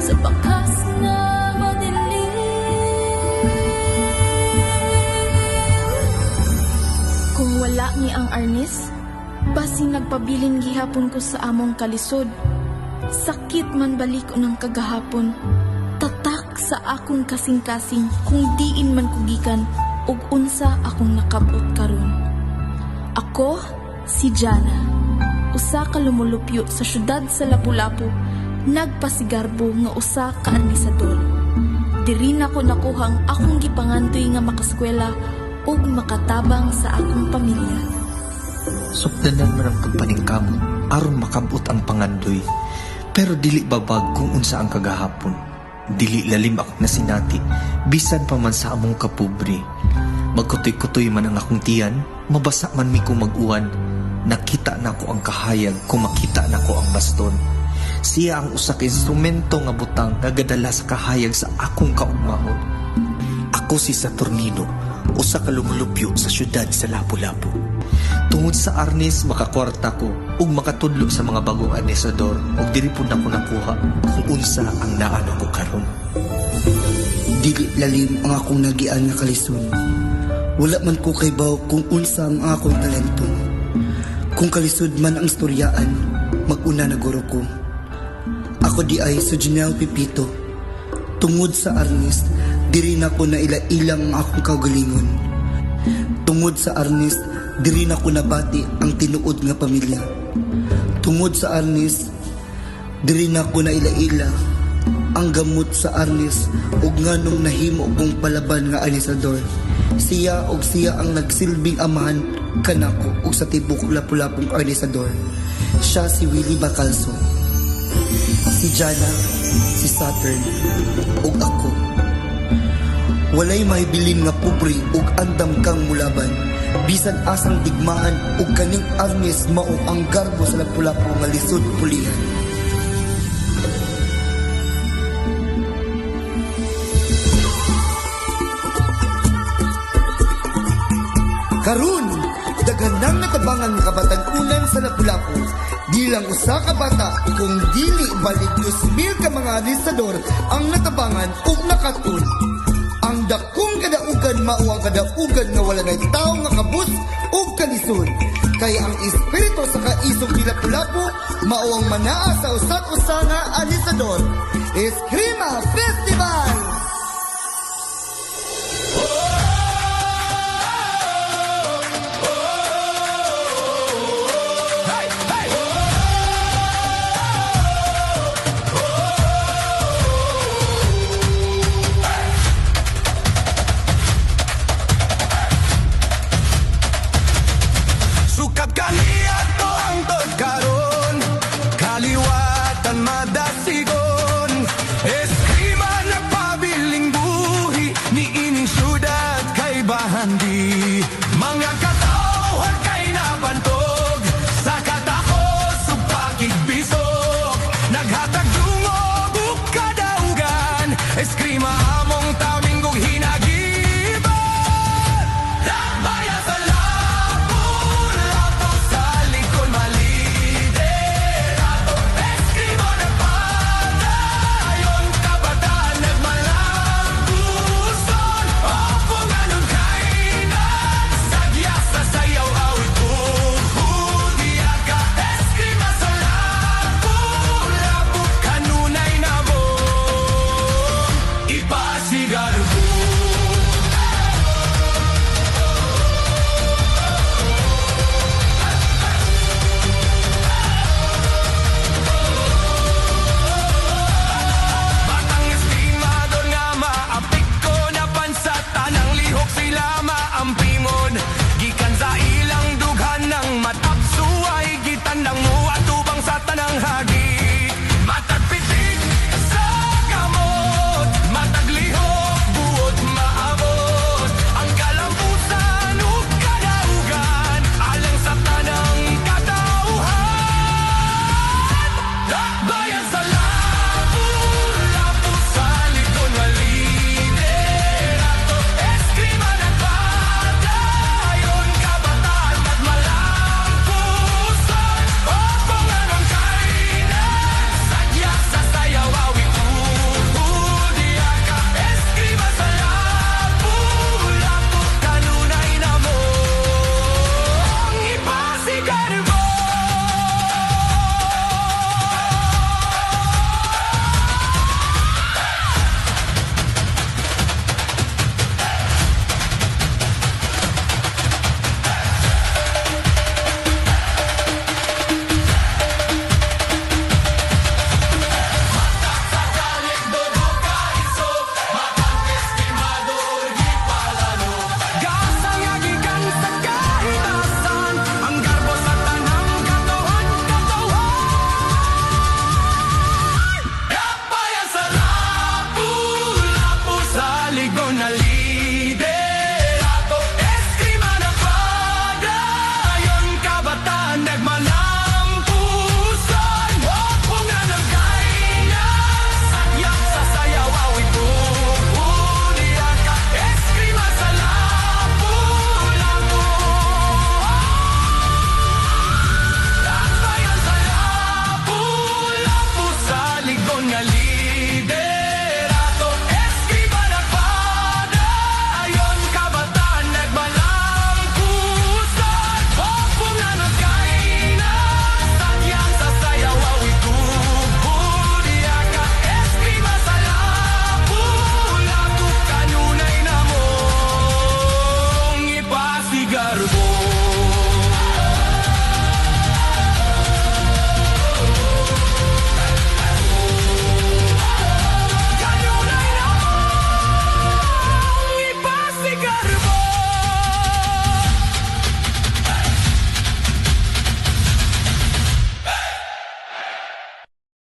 sa bakas na madilim. Kung wala ni ang Arnis, basi nagpabilin gihapon ko sa among kalisod. Sakit man balik ko ng kagahapon. Tatak sa akong kasing-kasing kung diin man kugikan ug unsa akong nakabot karon. Ako, si Jana, usa ka lumulupyo sa syudad sa Lapu-Lapu, nagpasigarbo nga usa ka arnisador. Diri na ko nakuhang akong gipangantoy nga makaskwela ug makatabang sa akong pamilya. Sukdanan man ang pagpaningkamot aron makabot ang pangandoy. Pero dili babag kung unsa ang kagahapon. Dili lalim ako na sinati, bisan pa man sa among kapobre. Magkutoy-kutoy man ang akong tiyan, mabasa man mi ko mag-uwan. Nakita na ko ang kahayag kung makita na ko ang baston. Siya ang usa ka instrumento nga butang nagadala sa kahayag sa akong kaugmahon. Ako si Saturnino, usa ka lumulupyo sa syudad sa Lapu-Lapu. Tungod sa Arnis, makakwarta ko ug makatudlo sa mga bagong arnisador ug diri pud nako nakuha kung unsa ang naano ko karon. Dili lalim ang akong nagian nga kalisod. Wala man ko kaybaw kung unsa ang akong talento. Kung kalisod man ang istoryaan, mag-una na guro ko. Ako di ay si Janelle Pipito. Tungod sa Arnis, diri na ko na ila-ilang ang akong kaugalingon. Tungod sa Arnis, diri na ko nabati ang tinuod nga pamilya. Tungod sa Arnis, diri na ko na ila-ila ang gamot sa Arnis ug nganong nahimo kong palaban nga arnisador. Siya ang nagsilbing amahan kanako ug sa tibok Lapu-Lapong arnisador. Siya si Willie Bacalso, si Jana, si Saturn ug ako. Walay mahibilin nga pobre ug andam kang mulaban. Bisan asang digmaan ug kaning Arnis mao ang garbo sa Lapu-Lapu nga lisod pulihan. Karon, daghan nang natabangan nga kabatan-unan sa Lapu-Lapu. Di lang usa ka bata, kung dili balik 2,000 ka mga arnisador ang natabangan ug nakatun. Ang dakong kadaugan mao ang kadaugan nga wala nay tawo nga kabus ug kalisod. Kaya ang espiritu sa kaisog ni Lapu-Lapu mao ang manaa sa usat-usa nga arnisador. Eskrima Festival!